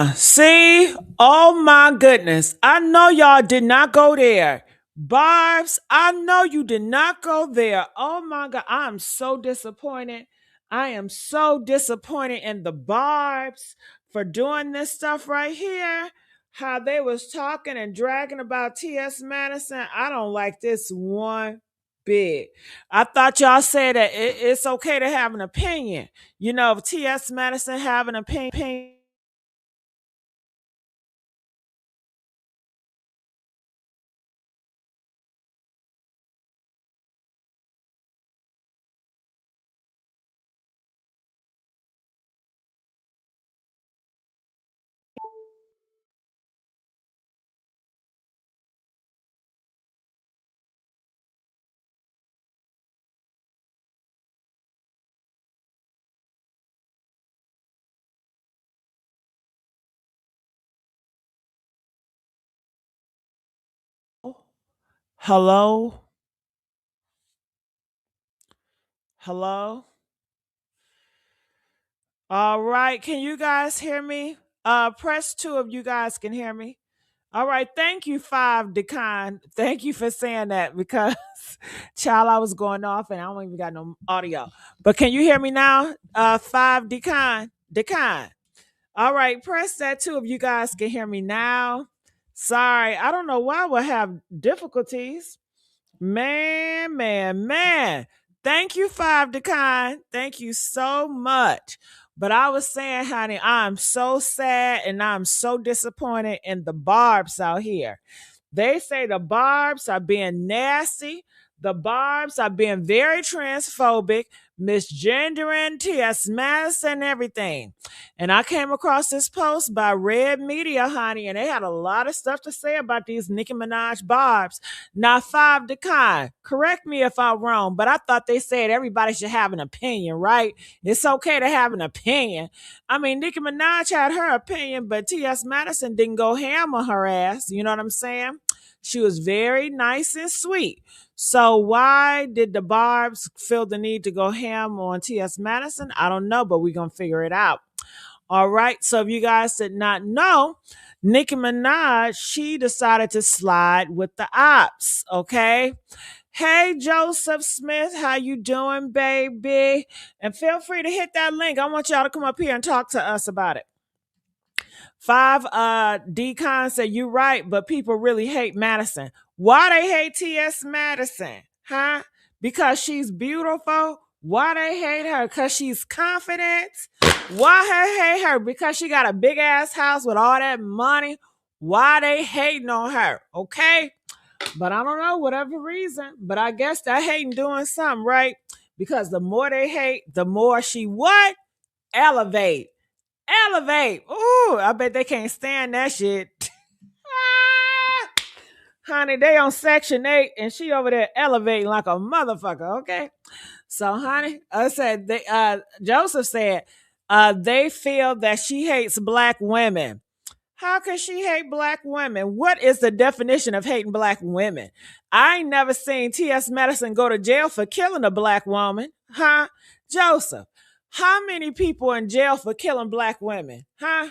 See? Oh my goodness. I know y'all did not go there. Barbz, I know you did not go there. Oh my God. I'm so disappointed. I am so disappointed in the Barbz for doing this stuff right here. How they was talking and dragging about T.S. Madison. I don't like this one bit. I thought y'all said that it's okay to have an opinion. You know, if T.S. Madison have an opinion. Hello? Hello? All right. Can you guys hear me? Press two if you guys can hear me. All right. Thank you, Five Decon. Thank you for saying that because child, I was going off and I don't even got no audio. But can you hear me now? Five Decon. Decon. All right. Press that two if you guys can hear me now. Sorry. I don't know why we'll have difficulties. Man. Thank you, Five Decon. Thank you so much. But I was saying, honey, I'm so sad and I'm so disappointed in the Barbz out here. They say the Barbz are being nasty. The Barbz are being very transphobic, misgendering T.S. Madison, everything. And I came across this post by Red Media, honey, and they had a lot of stuff to say about these Nicki Minaj Barbz. Now, Five Decon, correct me if I'm wrong, but I thought they said everybody should have an opinion, right? It's okay to have an opinion. I mean, Nicki Minaj had her opinion, but T.S. Madison didn't go ham on her ass. You know what I'm saying? She was very nice and sweet. So why did the Barbz feel the need to go ham on T.S. Madison? I don't know, but we're going to figure it out. All right. So if you guys did not know, Nicki Minaj, she decided to slide with the ops. Okay. Hey Joseph Smith, how you doing, baby? And feel free to hit that link. I want y'all to come up here and talk to us about it. Five Decon said you right, but people really hate Madison. Why they hate T.S. Madison? Huh? Because she's beautiful? Why they hate her? Because she's confident? Why they hate her? Because she got a big ass house with all that money? Why they hating on her? Okay? But I don't know, whatever reason. But I guess that hating doing something, right? Because the more they hate, the more she what? Elevate. Elevate. Ooh, I bet they can't stand that shit. Ah, honey, they on Section 8 and she over there elevating like a motherfucker, okay? So, honey, I said Joseph said they feel that she hates black women. How can she hate black women? What is the definition of hating black women? I ain't never seen T.S. Madison go to jail for killing a black woman. Huh? Joseph, how many people in jail for killing black women? Huh?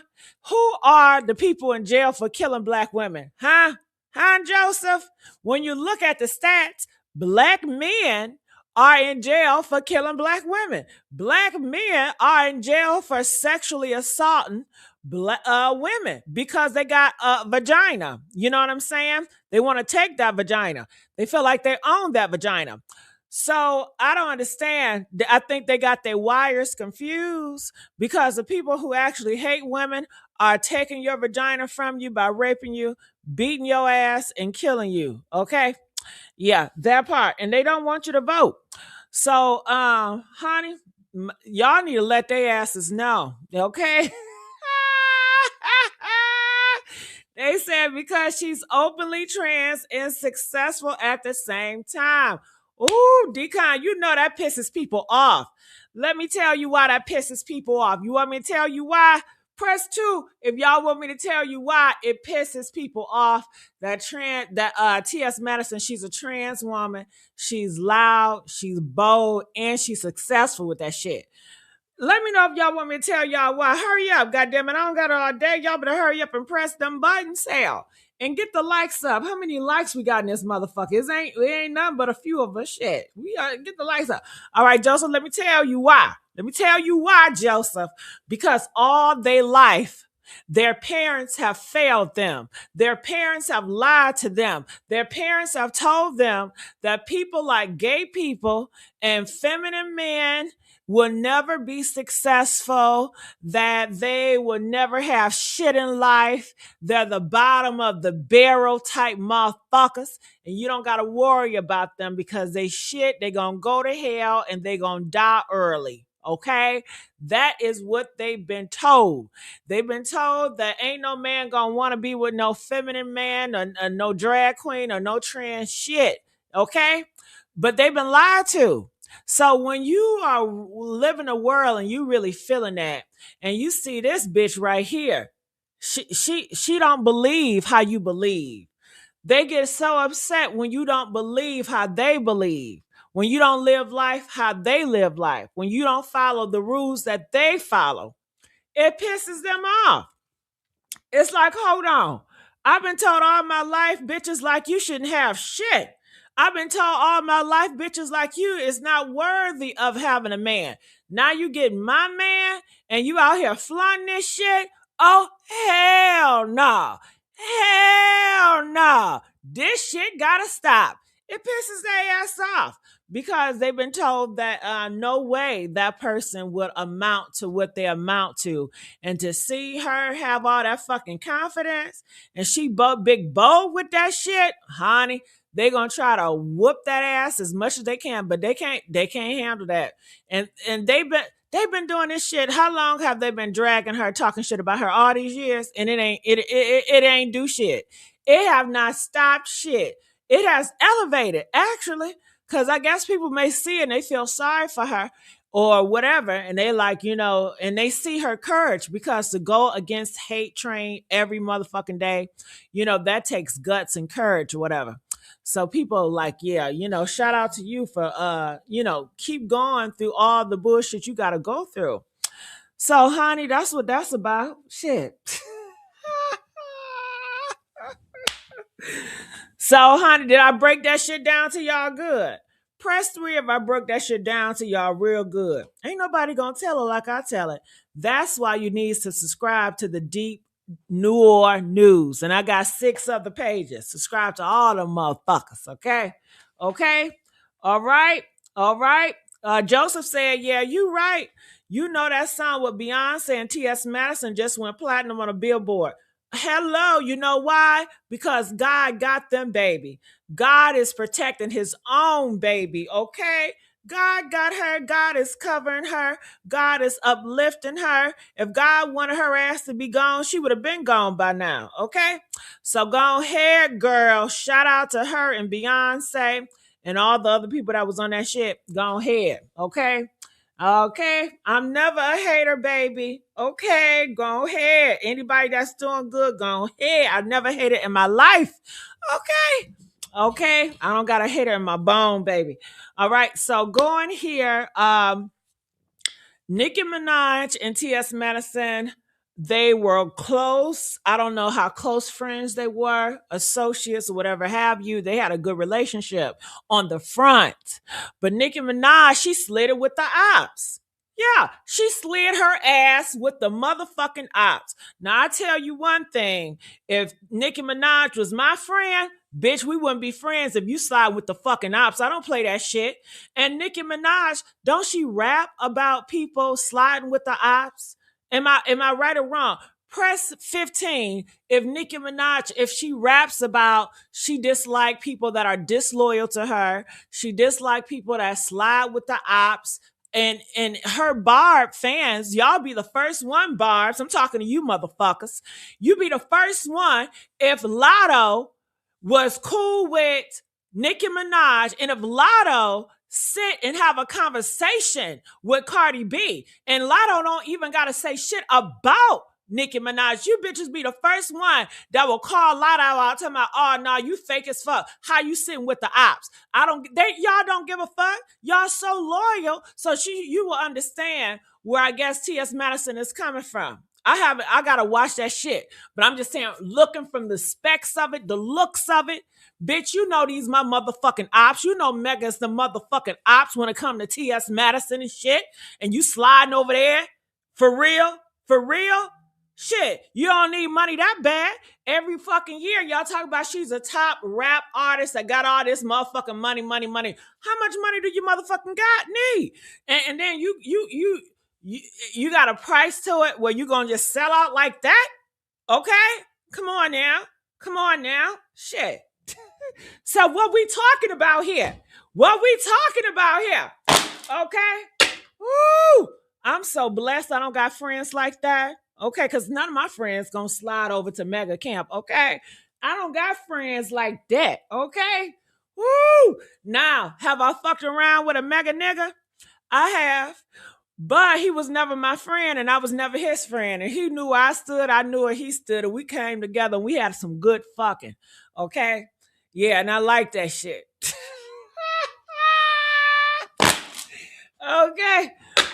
Who are the people in jail for killing black women? Huh? Huh, Joseph? When you look at the stats, black men are in jail for killing black women. Black men are in jail for sexually assaulting black women because they got a vagina. You know what I'm saying? They want to take that vagina. They feel like they own that vagina. So I don't understand. I think they got their wires confused because the people who actually hate women are taking your vagina from you by raping you, beating your ass, and killing you. Okay? Yeah, that part. And they don't want you to vote. So, honey, y'all need to let their asses know. Okay? They said because she's openly trans and successful at the same time. Ooh, Decon, you know that pisses people off. Let me tell you why that pisses people off. You want me to tell you why? Press two if y'all want me to tell you why it pisses people off. That T.S. Madison, she's a trans woman. She's loud, she's bold, and she's successful with that shit. Let me know if y'all want me to tell y'all why. Hurry up, goddamn it! I don't got it all day. Y'all better hurry up and press them buttons, hell, and get the likes up. How many likes we got in this motherfucker? It ain't nothing but a few of us. Shit, we get the likes up. All right, Joseph. Let me tell you why. Let me tell you why, Joseph. Because all their life, their parents have failed them. Their parents have lied to them. Their parents have told them that people like gay people and feminine men will never be successful, that they will never have shit in life. They're the bottom of the barrel type motherfuckers, and you don't got to worry about them because they shit, they going to go to hell and they going to die early. Okay? That is what they've been told. They've been told that ain't no man gonna want to be with no feminine man or no drag queen or no trans shit. Okay? But they've been lied to. So when you are living a world and you really feeling that, and you see this bitch right here, she don't believe how you believe. They get so upset when you don't believe how they believe. When you don't live life how they live life. When you don't follow the rules that they follow. It pisses them off. It's like, hold on. I've been told all my life, bitches like you shouldn't have shit. I've been told all my life, bitches like you is not worthy of having a man. Now you get my man and you out here flaunting this shit? Oh, hell no. Hell no. This shit gotta stop. It pisses their ass off because they've been told that no way that person would amount to what they amount to, and to see her have all that fucking confidence and she big bold with that shit, honey, they gonna try to whoop that ass as much as they can, but they can't handle that. And they've been doing this shit. How long have they been dragging her, talking shit about her all these years? And it ain't do shit. It have not stopped shit. It has elevated, actually, because I guess people may see it and they feel sorry for her or whatever, and they like, and they see her courage, because to go against hate train every motherfucking day, that takes guts and courage or whatever. So people are like, yeah, shout out to you for keep going through all the bullshit you got to go through. So honey, that's what that's about. Shit. So honey, did I break that shit down to y'all good? Press 3 if I broke that shit down to y'all real good. Ain't nobody gonna tell it like I tell it. That's why you need to subscribe to the Deep Noir News. And I got 6 other pages. Subscribe to all them motherfuckers, okay? Okay? All right? All right? Joseph said, yeah, you right. You know that song with Beyonce and T.S. Madison just went platinum on a billboard. Hello, you know why? Because God got them, baby. God is protecting his own baby, okay? God got her. God is covering her. God is uplifting her. If God wanted her ass to be gone, she would have been gone by now, okay? So go ahead, girl. Shout out to her and Beyonce and all the other people that was on that shit. Go ahead, okay? Okay, I'm never a hater, baby. Okay, go ahead. Anybody that's doing good, go ahead. I never hated in my life. Okay, okay. I don't got a hater in my bone, baby. All right, so going here, Nicki Minaj and T.S. Madison, they were close. I don't know how close friends they were, associates or whatever have you. They had a good relationship on the front. But Nicki Minaj, she slid it with the ops. Yeah, she slid her ass with the motherfucking ops. Now, I tell you one thing. If Nicki Minaj was my friend, bitch, we wouldn't be friends if you slide with the fucking ops. I don't play that shit. And Nicki Minaj, don't she rap about people sliding with the ops? Am I right or wrong? Press 15 if Nicki Minaj, if she raps about she dislike people that are disloyal to her, she dislike people that slide with the ops, and her Barb fans, y'all be the first one, Barbz. I'm talking to you motherfuckers. You be the first one if Lotto was cool with Nicki Minaj, and if Lotto sit and have a conversation with Cardi B, and Lotto don't even gotta say shit about Nicki Minaj, you bitches be the first one that will call Lotto out talking about, oh no, you fake as fuck. How you sitting with the ops? Y'all don't give a fuck. Y'all so loyal, so you will understand where I guess T.S. Madison is coming from. I gotta watch that shit. But I'm just saying, looking from the specs of it, the looks of it, bitch, you know these my motherfucking ops. You know Mega's the motherfucking ops when it come to T.S. Madison and shit. And you sliding over there. For real? For real? Shit, you don't need money that bad. Every fucking year, y'all talk about she's a top rap artist that got all this motherfucking money, money, money. How much money do you motherfucking got need? And then you got a price to it where you gonna just sell out like that? Okay, come on now, come on now, shit. So what we talking about here? What we talking about here? Okay, woo! I'm so blessed I don't got friends like that. Okay, because none of my friends gonna slide over to mega camp. Okay, I don't got friends like that. Okay, woo! Now, have I fucked around with a mega nigga? I have. But he was never my friend and I was never his friend. And he knew where I stood, I knew where he stood, and we came together and we had some good fucking. Okay? Yeah, and I like that shit. Okay?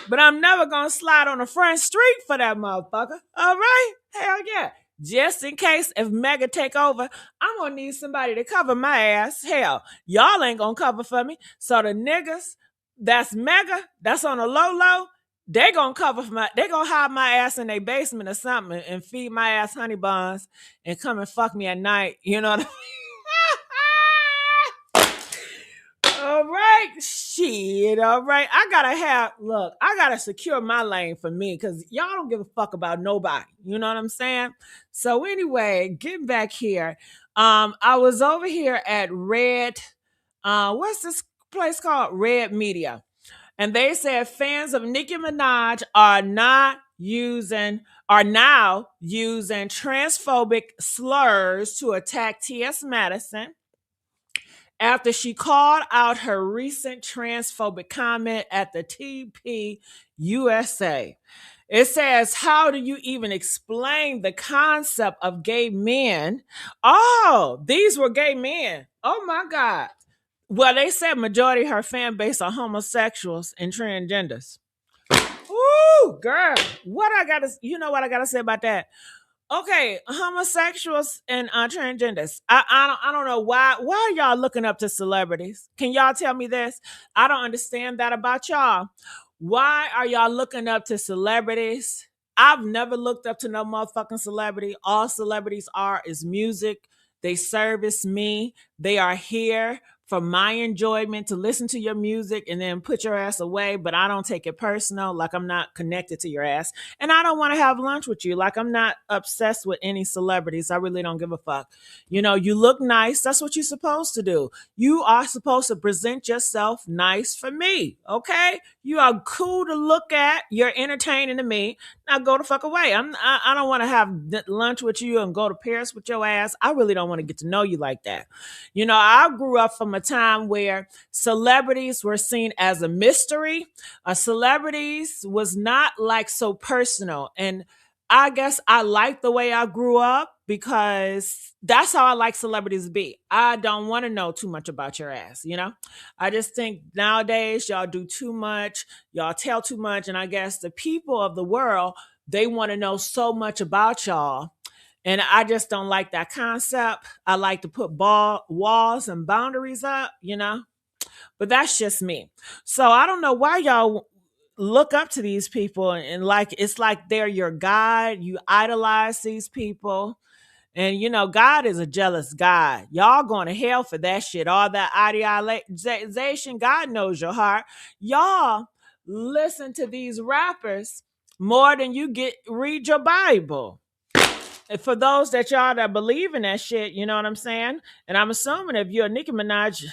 But I'm never gonna slide on the front street for that motherfucker. All right? Hell yeah. Just in case if Mega take over, I'm gonna need somebody to cover my ass. Hell, y'all ain't gonna cover for me. So the niggas that's Mega, that's on the low, they gonna cover for they gonna hide my ass in their basement or something and feed my ass honey buns and come and fuck me at night. You know what I mean? All right, shit. All right, I gotta secure my lane for me because y'all don't give a fuck about nobody. You know what I'm saying? So anyway, getting back here, I was over here at Red. What's this place called? Red Media, and they said fans of Nicki Minaj are now using transphobic slurs to attack T.S. Madison after she called out her recent transphobic comment at the TP USA. It says, how do you even explain the concept of gay men? Oh, these were gay men. Oh my God. Well, they said majority of her fan base are homosexuals and transgenders. Ooh, girl, what I gotta say about that? Okay, homosexuals and transgenders. I don't know why are y'all looking up to celebrities. Can y'all tell me this? I don't understand that about y'all. Why are y'all looking up to celebrities? I've never looked up to no motherfucking celebrity. All celebrities are is music. They service me. They are here for my enjoyment to listen to your music and then put your ass away, but I don't take it personal, like I'm not connected to your ass. And I don't want to have lunch with you, like I'm not obsessed with any celebrities. I really don't give a fuck. You know, you look nice. That's what you're supposed to do. You are supposed to present yourself nice for me, okay? You are cool to look at. You're entertaining to me. Now go the fuck away. I don't want to have lunch with you and go to Paris with your ass. I really don't want to get to know you like that. You know, I grew up from a time where celebrities were seen as a mystery. Celebrities was not like so personal. And I guess I like the way I grew up because that's how I like celebrities to be. I don't want to know too much about your ass, you know? I just think nowadays y'all do too much, y'all tell too much, and I guess the people of the world, they want to know so much about y'all. And I just don't like that concept. I like to put walls and boundaries up, you know? But that's just me. So I don't know why y'all look up to these people and like it's like they're your guide. You idolize these people. And you know, God is a jealous God. Y'all going to hell for that shit. All that idealization, God knows your heart. Y'all listen to these rappers more than you read your Bible. And for those that y'all that believe in that shit, you know what I'm saying? And I'm assuming if you're a Nicki Minaj,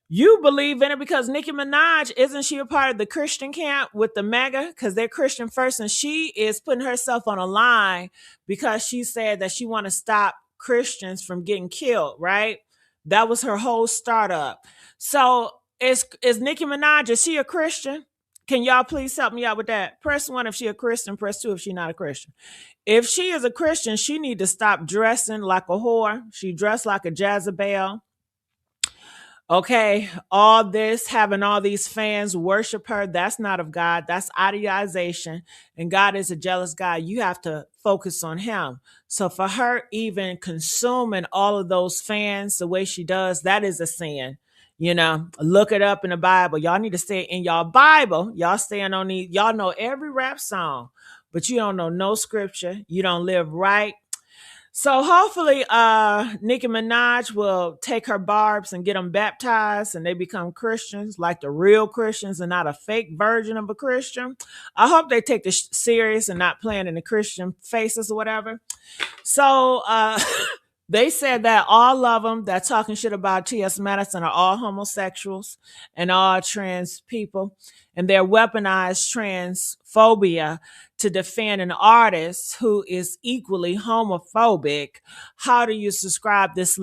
you believe in it because Nicki Minaj, isn't she a part of the Christian camp with the MAGA? Because they're Christian first, and she is putting herself on a line because she said that she want to stop Christians from getting killed, right? That was her whole startup. So is Nicki Minaj, is she a Christian? Can y'all please help me out with that? Press 1 if she a Christian, press 2 if she not a Christian. If she is a Christian, she need to stop dressing like a whore. She dressed like a Jezebel. Okay, all this, having all these fans worship her, that's not of God. That's idealization. And God is a jealous God. You have to focus on Him. So for her, even consuming all of those fans the way she does, that is a sin. You know, look it up in the Bible. Y'all need to stay in y'all Bible. Y'all staying on these, y'all know every rap song, but you don't know no scripture. You don't live right. So hopefully, Nicki Minaj will take her Barbz and get them baptized, and they become Christians, like the real Christians, and not a fake version of a Christian. I hope they take this serious and not playing in the Christian faces or whatever. So they said that all of them that talking shit about T.S. Madison are all homosexuals and all trans people, and they're weaponized transphobia to defend an artist who is equally homophobic. How do you describe this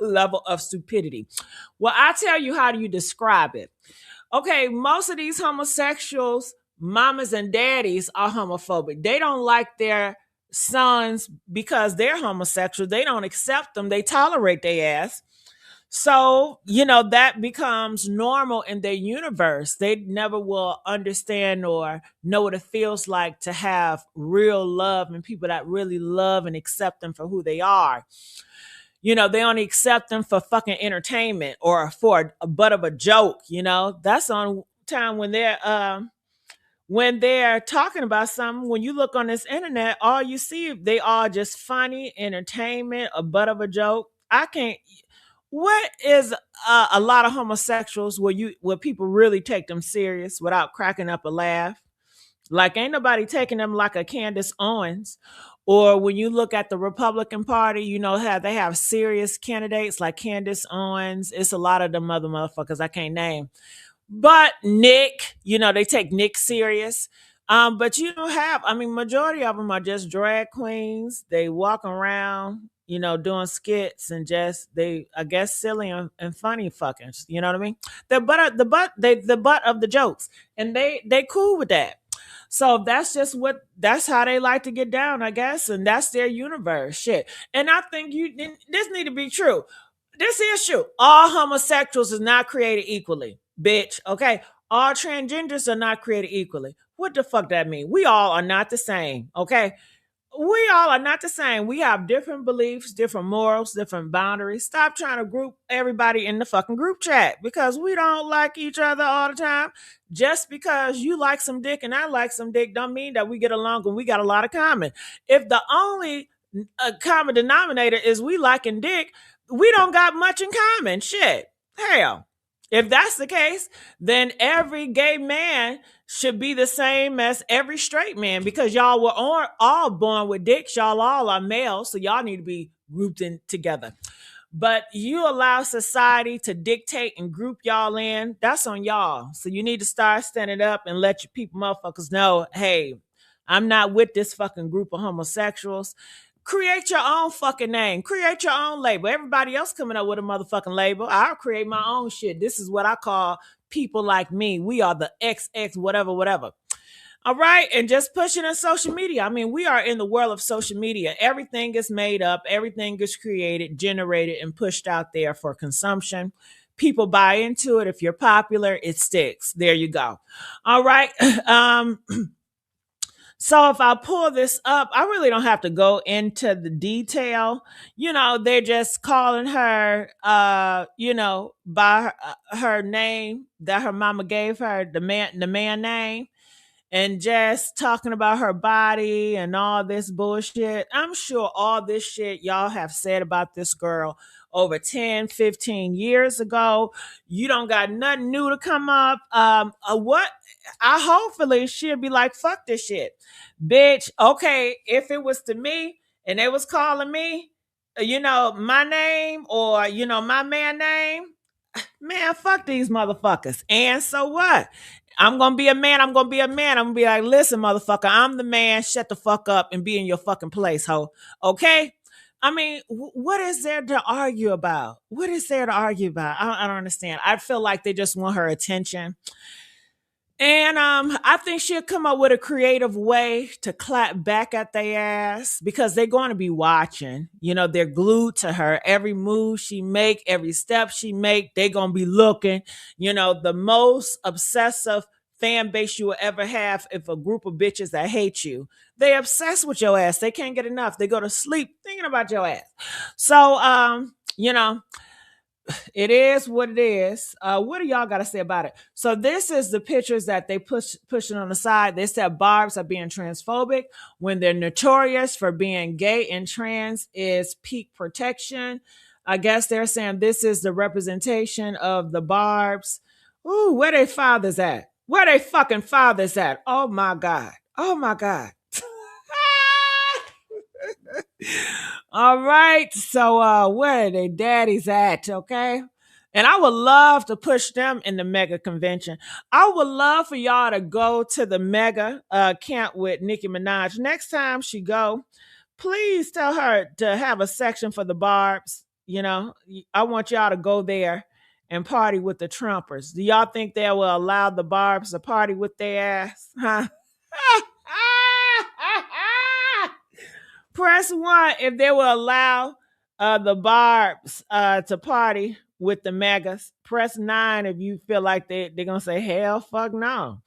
level of stupidity? Well, I tell you, how do you describe it? Okay, most of these homosexuals, mamas and daddies, are homophobic. They don't like their sons because they're homosexual. They don't accept them. They tolerate their ass. So, that becomes normal in their universe. They never will understand or know what it feels like to have real love and people that really love and accept them for who they are. They only accept them for fucking entertainment or for a butt of a joke. That's on time when they're talking about something. When you look on this internet, all you see, they are just funny entertainment, a butt of a joke. I can't. What is a lot of homosexuals where people really take them serious without cracking up a laugh? Like, ain't nobody taking them like a Candace Owens. Or when you look at the Republican Party, how they have serious candidates like Candace Owens. It's a lot of them other motherfuckers I can't name. But Nick, they take Nick serious. But you don't have, majority of them are just drag queens. They walk around, doing skits and just, I guess, silly and funny fucking, you know what I mean? The butt of the jokes. And they cool with that. So that's how they like to get down, I guess. And that's their universe. Shit. And I think this need to be true. This is true. All homosexuals is not created equally, bitch. Okay. All transgenders are not created equally. What the fuck that mean? We all are not the same. Okay. We all are not the same. We have different beliefs, different morals, different boundaries. Stop trying to group everybody in the fucking group chat because we don't like each other all the time. Just because you like some dick and I like some dick don't mean that we get along and we got a lot of common. If the only common denominator is we liking dick, we don't got much in common. Shit. Hell. If that's the case, then every gay man should be the same as every straight man because y'all were all born with dicks. Y'all all are males, so y'all need to be grouped in together. But you allow society to dictate and group y'all in, that's on y'all. So you need to start standing up and let your people motherfuckers know, hey, I'm not with this fucking group of homosexuals. Create your own fucking name. Create your own label. Everybody else coming up with a motherfucking label. I'll create my own shit. This is what I call people like me. We are the XX whatever, whatever. All right. And just pushing in social media. We are in the world of social media. Everything is made up. Everything is created, generated, and pushed out there for consumption. People buy into it. If you're popular, it sticks. There you go. All right. So if I pull this up, I really don't have to go into the detail. They're just calling her, by her name that her mama gave her, the man name, and just talking about her body and all this bullshit. I'm sure all this shit y'all have said about this girl over 10, 15 years ago. You don't got nothing new to come up. What? I hopefully she'll be like, fuck this shit. Bitch, okay, if it was to me and they was calling me, my name or, my man name, man, fuck these motherfuckers. And so what? I'm gonna be a man. I'm gonna be a man. I'm gonna be like, listen, motherfucker, I'm the man. Shut the fuck up and be in your fucking place, ho. Okay? What is there to argue about? What is there to argue about? I don't understand. I feel like they just want her attention. And I think she'll come up with a creative way to clap back at their ass because they're going to be watching. You know, they're glued to her. Every move she make, every step she make, they're going to be looking. You know, the most obsessive fan base you will ever have if a group of bitches that hate you, they obsessed with your ass. They can't get enough. They go to sleep thinking about your ass. So, you know, it is what it is. What do y'all got to say about it? So this is the pictures that they pushing on the side. They said Barbz are being transphobic when they're notorious for being gay and trans is peak protection. I guess they're saying this is the representation of the Barbz. Ooh, where they fathers at? Where they fucking fathers at? Oh my God. Oh my God. All right. So where are they daddies at? Okay. And I would love to push them in the mega convention. I would love for y'all to go to the mega camp with Nicki Minaj. Next time she go, please tell her to have a section for the Barbz. You know, I want y'all to go there and party with the Trumpers. Do y'all think they will allow the Barbz to party with their ass? Huh? Press 1 if they will allow the Barbz to party with the megas. Press 9 if you feel like they're going to say, hell, fuck no.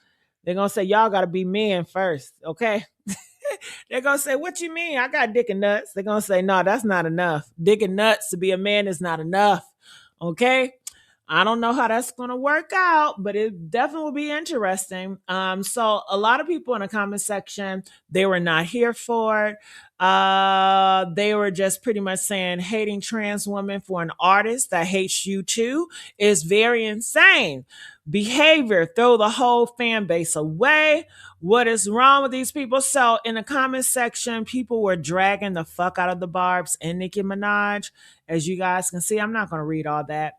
They're going to say, y'all got to be men first, okay? They're going to say, what you mean? I got dick and nuts. They're going to say, no, that's not enough. Dick and nuts to be a man is not enough, okay? I don't know how that's going to work out, but it definitely will be interesting. So a lot of people in the comment section, they were not here for it. They were just pretty much saying hating trans women for an artist that hates you too is very insane behavior. Throw the whole fan base away. What is wrong with these people? So in the comment section, people were dragging the fuck out of the Barbz and Nicki Minaj. As you guys can see, I'm not going to read all that.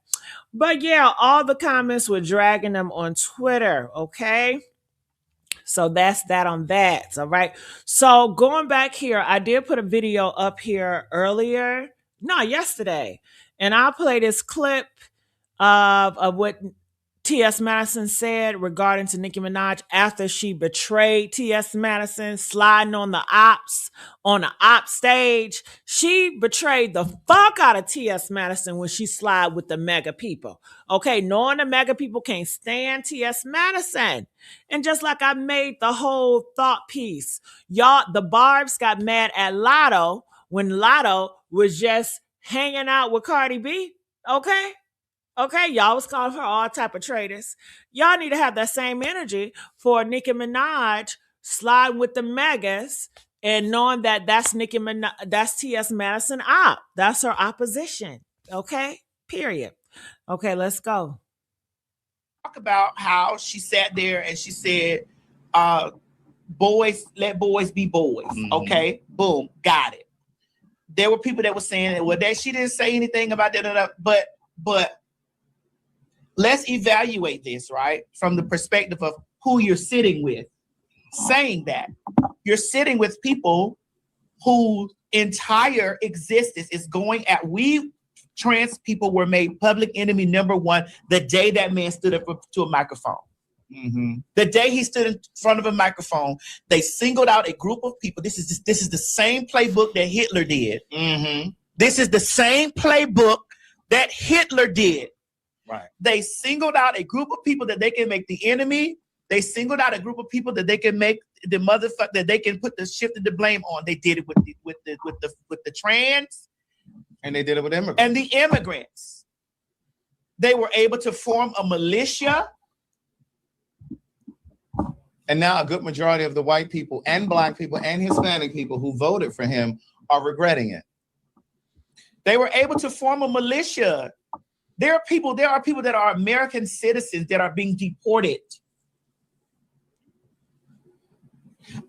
But yeah, all the comments were dragging them on Twitter, okay? So that's that on that, all right? So going back here, I did put a video up here earlier, no, yesterday, and I'll play this clip of what T.S. Madison said regarding to Nicki Minaj after she betrayed T.S. Madison, sliding on the op stage. She betrayed the fuck out of T.S. Madison when she slid with the mega people. Okay, knowing the mega people can't stand T.S. Madison. And just like I made the whole thought piece, y'all, the Barbz got mad at Lotto when Lotto was just hanging out with Cardi B. Okay? Okay, y'all was calling her all type of traitors. Y'all need to have that same energy for Nicki Minaj sliding with the megas and knowing that that's Nicki Minaj, that's T.S. Madison op. That's her opposition. Okay, period. Okay, let's go. Talk about how she sat there and she said, boys, let boys be boys. Mm-hmm. Okay, boom, got it. There were people that were saying, well, that she didn't say anything about that, but let's evaluate this, right? From the perspective of who you're sitting with. Saying that you're sitting with people whose entire existence is going at, we trans people were made public enemy number one the day that man stood up to a microphone. Mm-hmm. The day he stood in front of a microphone, they singled out a group of people. This is the same playbook that Hitler did. Mm-hmm. This is the same playbook that Hitler did. Right. They singled out a group of people that they can make the enemy. They singled out a group of people that they can make the motherfucker, that they can put the shift of the blame on. They did it with the trans, and they did it with immigrants. And the immigrants. They were able to form a militia. And now a good majority of the white people and black people and Hispanic people who voted for him are regretting it. They were able to form a militia. There are people that are American citizens that are being deported.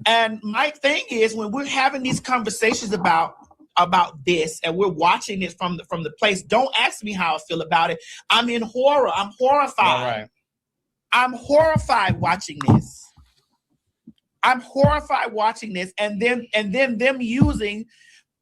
And my thing is, when we're having these conversations about this and we're watching this from the place, don't ask me how I feel about it. I'm in horror. I'm horrified. All right. I'm horrified watching this. I'm horrified watching this, and then them using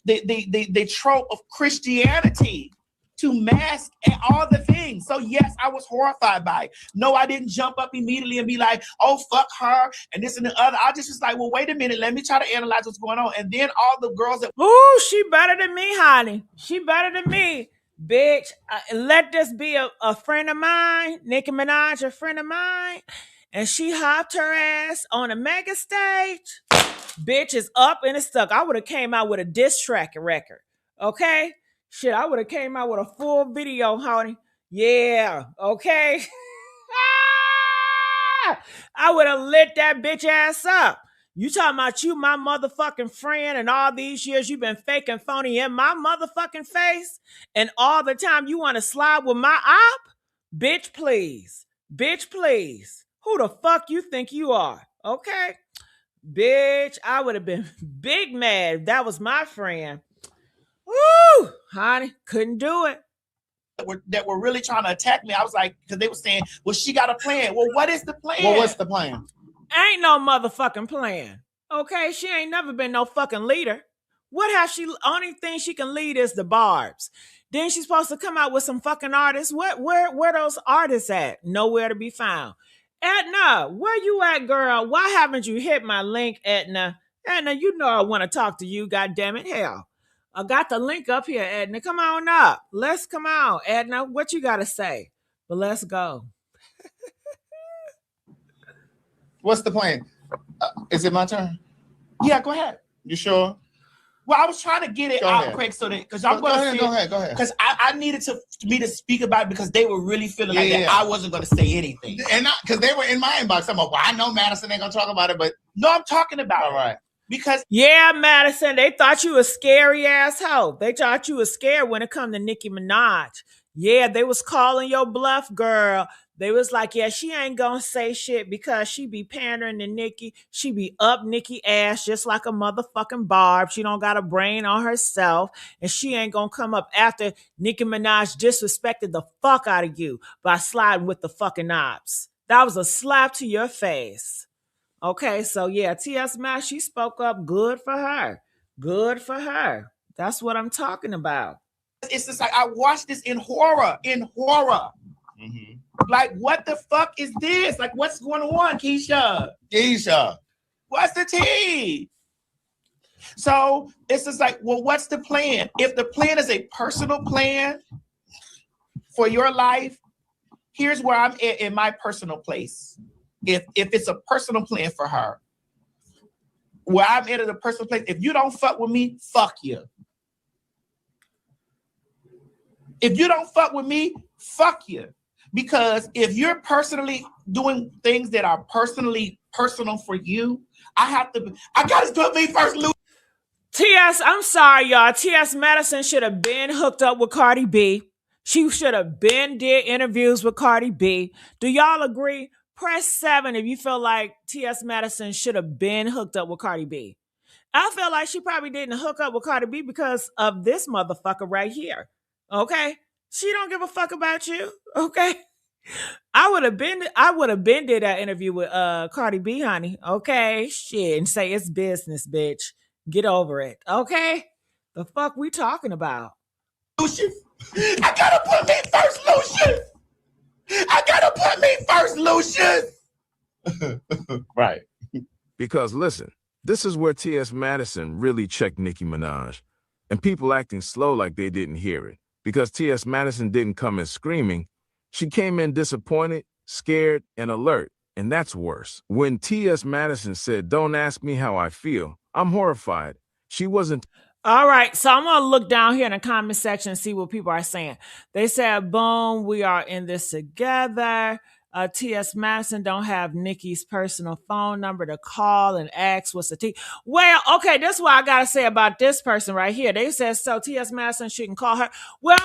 the trope of Christianity to mask all the things. So yes, I was horrified by it. No, I didn't jump up immediately and be like, oh, fuck her and this and the other. I just was like, well, wait a minute. Let me try to analyze what's going on. And then all the girls that... Ooh, she better than me, honey. She better than me. Bitch, let this be a friend of mine. Nicki Minaj, a friend of mine. And she hopped her ass on a mega stage. Bitch is up and it's stuck. I would have came out with a diss track record. Okay? Shit, I would have came out with a full video, honey. Yeah, okay? I would have lit that bitch ass up. You talking about you, my motherfucking friend, and all these years you've been fake and phony in my motherfucking face, and all the time you want to slide with my op? Bitch, please. Bitch, please. Who the fuck you think you are? Okay? Bitch, I would have been big mad if that was my friend. Woo! Honey, couldn't do it. That were really trying to attack me. I was like, because they were saying, well, she got a plan. Well, what is the plan? Well, what's the plan? Ain't no motherfucking plan. Okay? She ain't never been no fucking leader. What has she... Only thing she can lead is the Barbz. Then she's supposed to come out with some fucking artists. Where those artists at? Nowhere to be found. Edna, where you at, girl? Why haven't you hit my link, Edna? Edna, you know I want to talk to you, goddammit. Hell. I got the link up here, Edna. Come on up. Let's come on, Edna. What you got to say? But let's go. What's the plan? Is it my turn? Yeah, go ahead. You sure? Well, I was trying to get it out quick so that because I'm going to go ahead. Because I needed me to speak about it because they were really feeling like that I wasn't going to say anything. And because they were in my inbox. I'm like, well, I know Madison ain't going to talk about it, but no, I'm talking about all right. Because yeah, Madison, they thought you a scary asshole. They thought you was scared when it come to Nicki Minaj. Yeah, they was calling your bluff, girl. They was like, yeah, she ain't gonna say shit because she be pandering to Nicki. She be up Nicki ass just like a motherfucking Barbz. She don't got a brain on herself. And she ain't gonna come up after Nicki Minaj disrespected the fuck out of you by sliding with the fucking ops. That was a slap to your face. Okay, so yeah, T.S. Mash, she spoke up. Good for her. Good for her. That's what I'm talking about. It's just like I watched this in horror. Mm-hmm. Like, what the fuck is this? Like, what's going on, Keisha? What's the tea? So it's just like, well, what's the plan? If the plan is a personal plan for your life, here's where I'm at in my personal place. If it's a personal plan for her, where I'm at a personal place, if you don't fuck with me, fuck you. If you don't fuck with me, fuck you. Because if you're personally doing things that are personal for you, I gotta put me first, Lou. T.S., I'm sorry, y'all. T.S. Madison should have been hooked up with Cardi B. She should have been did interviews with Cardi B. Do y'all agree? Press 7 if you feel like T.S. Madison should have been hooked up with Cardi B. I feel like she probably didn't hook up with Cardi B because of this motherfucker right here. Okay? She don't give a fuck about you. Okay? I would have been did that interview with Cardi B, honey. Okay? Shit. And say it's business, bitch. Get over it. Okay? The fuck we talking about? Lucius. I gotta put me first, Lucius. I gotta put me first, Lucius. Right. Because listen, this is where T.S. Madison really checked Nicki Minaj. And people acting slow like they didn't hear it. Because T.S. Madison didn't come in screaming. She came in disappointed, scared, and alert. And that's worse. When T.S. Madison said, "Don't ask me how I feel," I'm horrified. She wasn't... All right, so I'm going to look down here in the comment section and see what people are saying. They said, boom, we are in this together. T.S. Madison don't have Nicki's personal phone number to call and ask what's the tea. Well, okay, this is what I got to say about this person right here. They said, so T.S. Madison shouldn't call her. Well,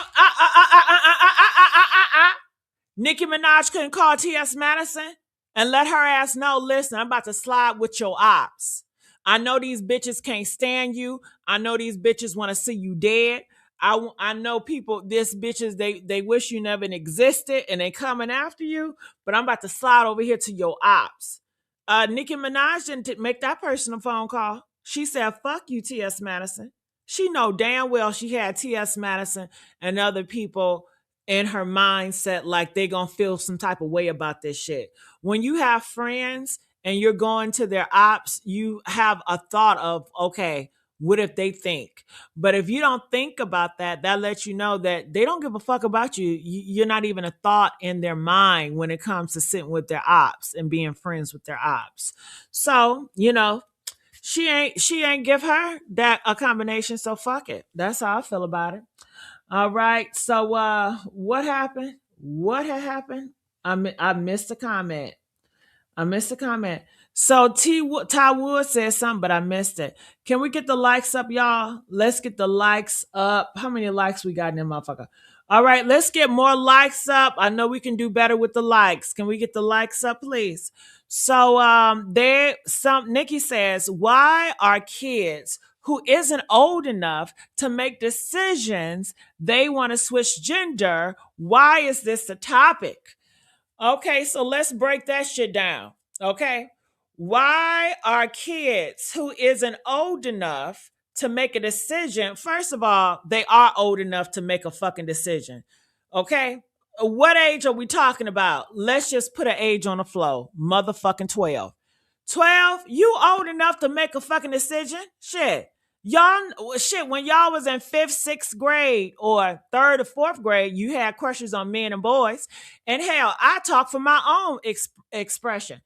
Nicki Minaj couldn't call T.S. Madison and let her ass know, listen, I'm about to slide with your ops. I know these bitches can't stand you. I know these bitches want to see you dead. I know people, this bitches, they wish you never existed and they coming after you, but I'm about to slide over here to your ops. Nicki Minaj didn't make that personal phone call. She said, fuck you, T.S. Madison. She know damn well she had T.S. Madison and other people in her mindset like they gonna feel some type of way about this shit. When you have friends and you're going to their ops, you have a thought of, okay, what if they think? But if you don't think about that, that lets you know that they don't give a fuck about you. You're not even a thought in their mind when it comes to sitting with their ops and being friends with their ops. So, she ain't give her that a combination, so fuck it. That's how I feel about it. All right. So what happened? What had happened? I missed a comment. I missed a comment. So Ty Wood said something, but I missed it. Can we get the likes up, y'all? Let's get the likes up. How many likes we got in there, motherfucker? All right, let's get more likes up. I know we can do better with the likes. Can we get the likes up, please? So Nicki says, why are kids who isn't old enough to make decisions, they want to switch gender? Why is this a topic? Okay, so let's break that shit down. Okay. Why are kids who isn't old enough to make a decision? First of all, they are old enough to make a fucking decision. Okay. What age are we talking about? Let's just put an age on the floor. Motherfucking 12. 12? You old enough to make a fucking decision? Shit. Y'all, shit, when y'all was in fifth, sixth grade or third or fourth grade, you had crushes on men and boys. And hell, I talk from my own expression.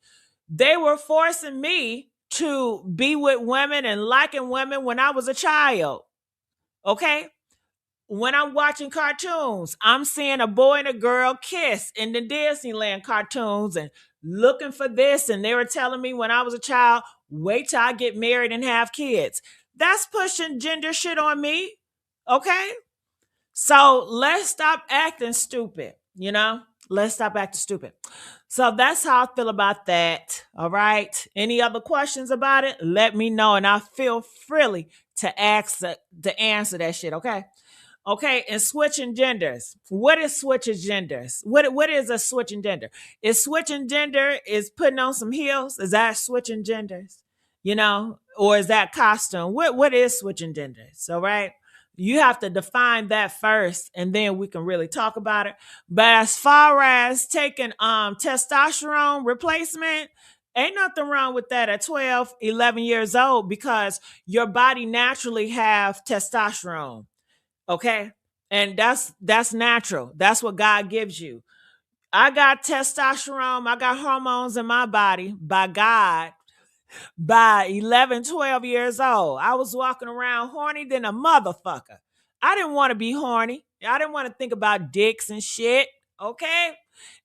They were forcing me to be with women and liking women when I was a child. Okay? When I'm watching cartoons, I'm seeing a boy and a girl kiss in the Disneyland cartoons and looking for this. And they were telling me when I was a child, wait till I get married and have kids. That's pushing gender shit on me. Okay? So let's stop acting stupid, Let's stop acting stupid. So that's how I feel about that. All right. Any other questions about it? Let me know, and I feel freely to answer that shit. Okay. Okay, and switching genders. What is switching genders? What is a switching gender? Is switching gender is putting on some heels? Is that switching genders? Or is that costume? What is switching genders? All right. You have to define that first, and then we can really talk about it. But as far as taking testosterone replacement, ain't nothing wrong with that at 12, 11 years old, because your body naturally have testosterone. Okay. And that's natural. That's what God gives you. I got testosterone. I got hormones in my body by God by 11, 12 years old. I was walking around horny than a motherfucker. I didn't want to be horny. I didn't want to think about dicks and shit. Okay.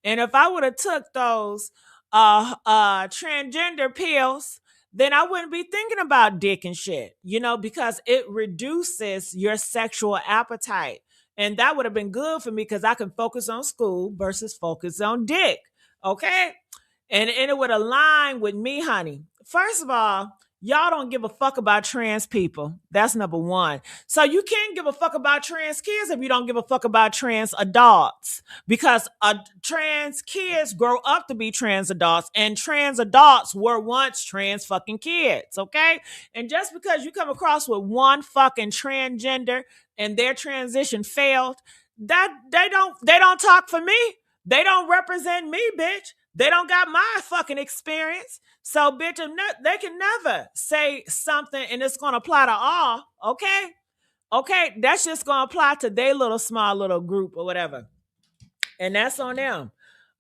And if I would have took those transgender pills, then I wouldn't be thinking about dick and shit, because it reduces your sexual appetite. And that would have been good for me because I can focus on school versus focus on dick. Okay. And it would align with me, honey. First of all, y'all don't give a fuck about trans people. That's number one. So you can't give a fuck about trans kids if you don't give a fuck about trans adults, because trans kids grow up to be trans adults, and trans adults were once trans fucking kids. Okay. And just because you come across with one fucking transgender and their transition failed, that they don't talk for me. They don't represent me, bitch. They don't got my fucking experience. So, bitch, they can never say something and it's going to apply to all. Okay? Okay, that's just going to apply to their little small little group or whatever. And that's on them.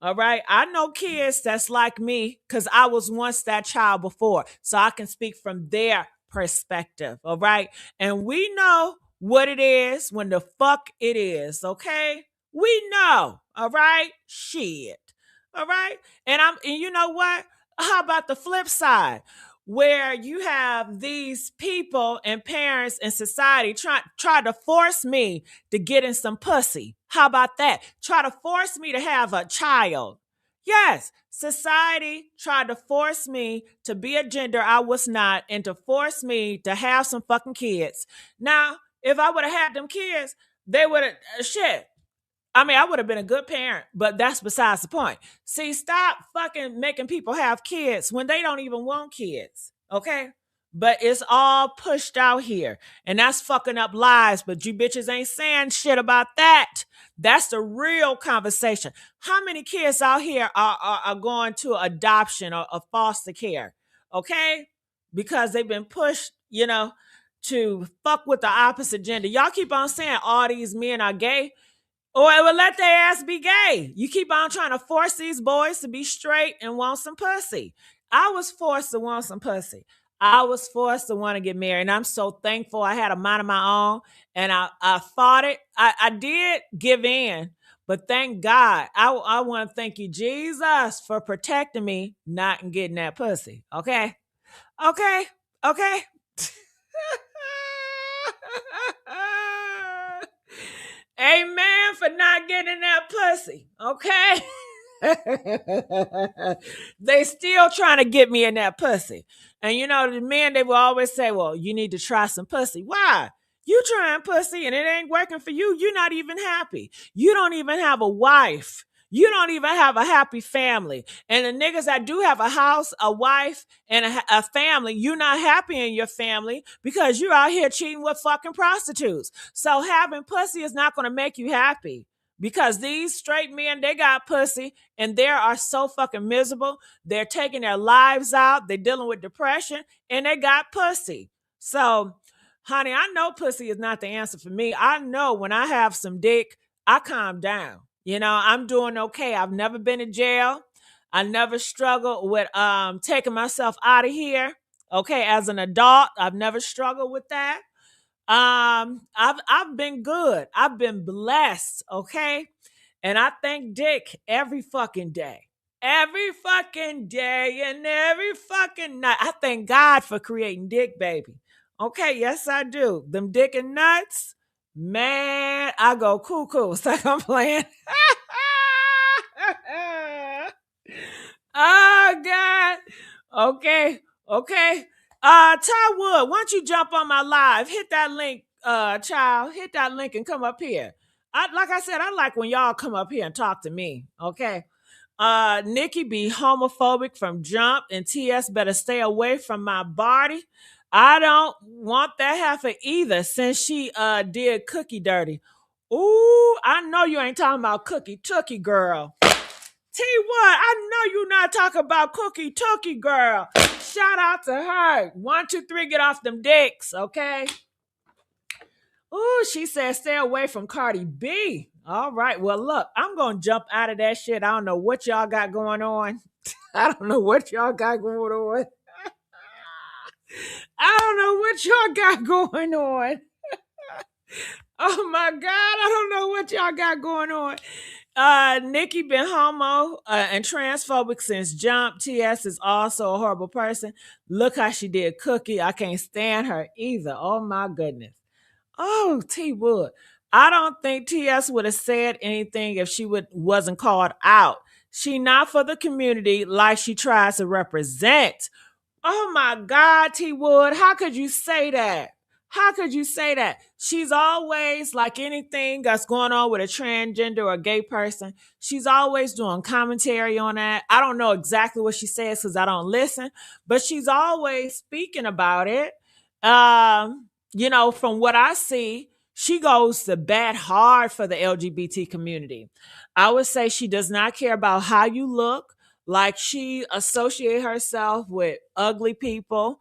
All right? I know kids that's like me because I was once that child before. So I can speak from their perspective. All right? And we know what it is when the fuck it is. Okay? We know. All right? Shit. All right. And you know what? How about the flip side? Where you have these people and parents and society try to force me to get in some pussy. How about that? Try to force me to have a child. Yes, society tried to force me to be a gender I was not and to force me to have some fucking kids. Now, if I would have had them kids, they would have shit. I would have been a good parent, but that's besides the point. See, stop fucking making people have kids when they don't even want kids, okay? but it's all pushed out here, and that's fucking up lives. But you bitches ain't saying shit about that. That's the real conversation. How many kids out here are going to adoption or foster care? Okay, because they've been pushed, to fuck with the opposite gender. Y'all keep on saying all these men are gay. Or it will let their ass be gay. You keep on trying to force these boys to be straight and want some pussy. I was forced to want some pussy. I was forced to want to get married. And I'm so thankful I had a mind of my own. And I fought it. I did give in. But thank God. I want to thank you, Jesus, for protecting me not getting that pussy. Okay? Okay? Okay? Amen for not getting that pussy, okay? They still trying to get me in that pussy. And the men, they will always say, well, you need to try some pussy. Why? You trying pussy and it ain't working for you. You're not even happy. You don't even have a wife. You don't even have a happy family. And the niggas that do have a house, a wife, and a family, you're not happy in your family because you're out here cheating with fucking prostitutes. So having pussy is not going to make you happy because these straight men, they got pussy and they are so fucking miserable. They're taking their lives out. They're dealing with depression and they got pussy. So, honey, I know pussy is not the answer for me. I know when I have some dick, I calm down. I'm doing okay. I've never been in jail. I never struggled with taking myself out of here. Okay, as an adult, I've never struggled with that. I've been good. I've been blessed, okay? And I thank Dick every fucking day. Every fucking day and every fucking night. I thank God for creating Dick, baby. Okay, yes, I do. Them dick and nuts, man, I go cuckoo. It's like I'm playing. Oh, God. Okay. Ty Wood, why don't you jump on my live? Hit that link, child. Hit that link and come up here. Like I said, I like when y'all come up here and talk to me. Okay. Nicki be homophobic from jump, and TS better stay away from my body. I don't want that heifer either since she did Cookie dirty. Ooh, I know you ain't talking about Cookie Tookie girl. T1, I know you not talking about Cookie Tookie girl. Shout out to her. 1, 2, 3, get off them dicks, okay? Ooh, she said stay away from Cardi B. All right, well, look, I'm going to jump out of that shit. I don't know what y'all got going on. I don't know what y'all got going on. I don't know what y'all got going on. Oh my God, I don't know what y'all got going on. Nicki been homo and transphobic since jump. TS is also a horrible person. Look how she did Cookie. I can't stand her either. Oh my goodness. Oh, T Wood. I don't think TS would have said anything if she wasn't called out. She not for the community like she tries to represent. Oh my God, T Wood, how could you say that? How could you say that? She's always, like anything that's going on with a transgender or a gay person, she's always doing commentary on that. I don't know exactly what she says because I don't listen, but she's always speaking about it. From what I see, she goes to bat hard for the LGBT community. I would say she does not care about how you look. Like she associate herself with ugly people,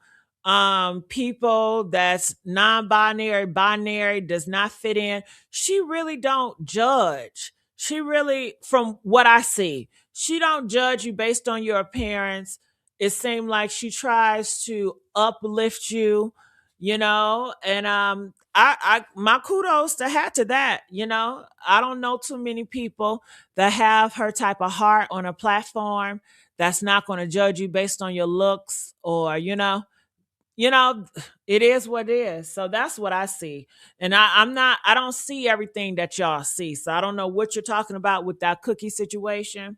people that's non-binary, binary, does not fit in. She really don't judge. She really, from what I see, she don't judge you based on your appearance. It seems like she tries to uplift you, and I my kudos to her to that. I don't know too many people that have her type of heart on a platform that's not going to judge you based on your looks or it is what it is. So that's what I see. And I don't see everything that y'all see. So I don't know what you're talking about with that Cookie situation.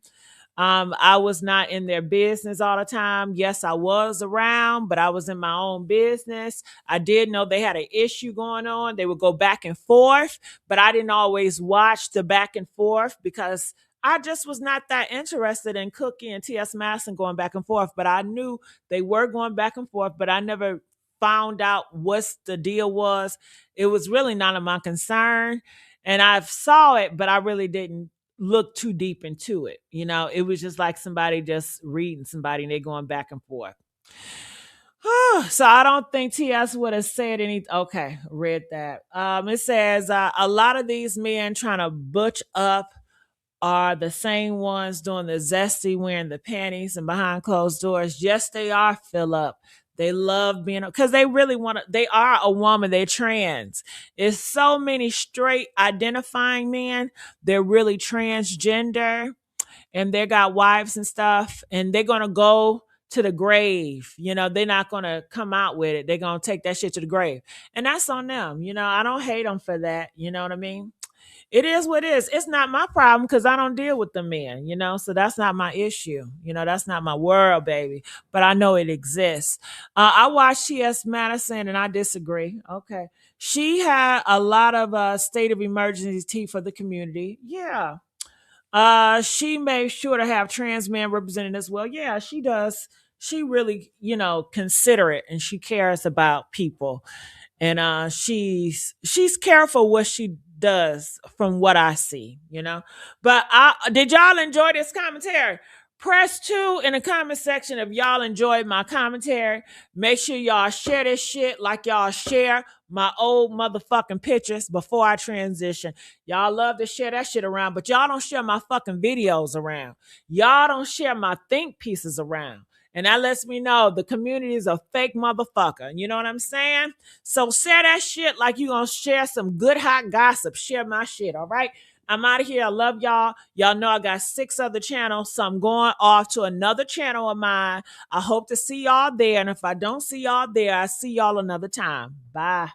I was not in their business all the time. Yes, I was around, but I was in my own business. I did know they had an issue going on. They would go back and forth, but I didn't always watch the back and forth because I just was not that interested in Cookie and T.S. Madison going back and forth. But I knew they were going back and forth, but I never found out what's the deal was, it was really none of my concern. And I saw it, but I really didn't look too deep into it. You know, it was just like somebody just reading somebody and they're going back and forth. So I don't think TS would have said anything. Okay, read that. It says a lot of these men trying to butch up are the same ones doing the zesty, wearing the panties and behind closed doors. Yes, they are, Philip. They love being, because they really want to, they are a woman, they're trans. It's so many straight identifying men, they're really transgender, and they got wives and stuff, and they're going to go to the grave. You know, they're not going to come out with it. They're going to take that shit to the grave. And that's on them. You know, I don't hate them for that. You know what I mean? It is what it is. It's not my problem because I don't deal with the men, you know, so that's not my issue. You know, that's not my world, baby. But I know it exists. I watched T.S. Madison and I disagree. Okay. She had a lot of state of emergency for the community. Yeah. She made sure to have trans men represented as well. Yeah, she does. She really, you know, considerate and she cares about people. And she's careful what she does from what I see, you know. But did y'all enjoy this commentary? Press 2 in the comment section if y'all enjoyed my commentary. Make sure y'all share this shit like y'all share my old motherfucking pictures before I transition. Y'all love to share that shit around, but y'all don't share my fucking videos around. Y'all don't share my think pieces around. And that lets me know the community is a fake motherfucker. You know what I'm saying? So share that shit like you gonna share some good hot gossip. Share my shit, all right? I'm out of here. I love y'all. Y'all know I got 6 other channels, so I'm going off to another channel of mine. I hope to see y'all there. And if I don't see y'all there, I see y'all another time. Bye.